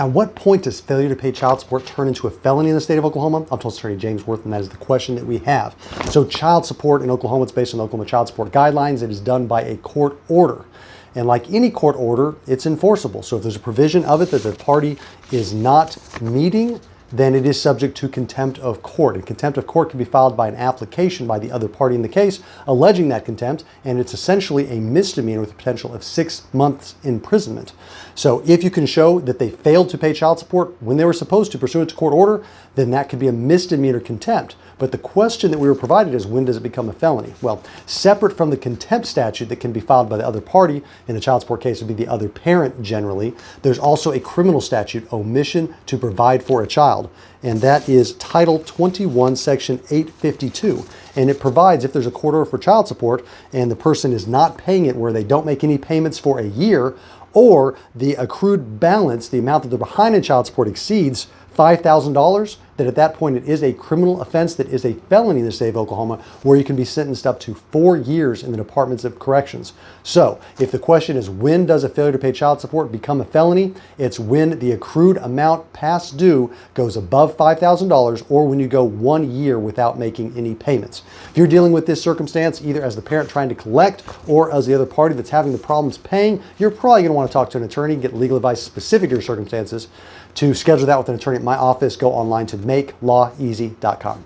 At what point does failure to pay child support turn into a felony in the state of Oklahoma? I'm told Attorney James Wirth, and that is the question that we have. So child support in Oklahoma, it's based on Oklahoma child support guidelines. It is done by a court order. And like any court order, it's enforceable. So if there's a provision of it that the party is not meeting, then it is subject to contempt of court. And contempt of court can be filed by an application by the other party in the case, alleging that contempt, and it's essentially a misdemeanor with the potential of 6 months imprisonment. So if you can show that they failed to pay child support when they were supposed to pursuant to court order, then that could be a misdemeanor contempt. But the question that we were provided is, when does it become a felony? Well, separate from the contempt statute that can be filed by the other party, in a child support case would be the other parent generally, there's also a criminal statute, omission to provide for a child. And that is Title 21, Section 852. And it provides, if there's a court order for child support and the person is not paying it, where they don't make any payments for a year, or the accrued balance, the amount that they're behind in child support, exceeds $5,000, that at that point it is a criminal offense that is a felony in the state of Oklahoma, where you can be sentenced up to 4 years in the Departments of Corrections. So if the question is, when does a failure to pay child support become a felony? It's when the accrued amount past due goes above $5,000, or when you go 1 year without making any payments. If you're dealing with this circumstance, either as the parent trying to collect or as the other party that's having the problems paying, you're probably going to want to talk to an attorney, get legal advice specific to your circumstances. To schedule that with an attorney at my office, go online to makelawEasy.com.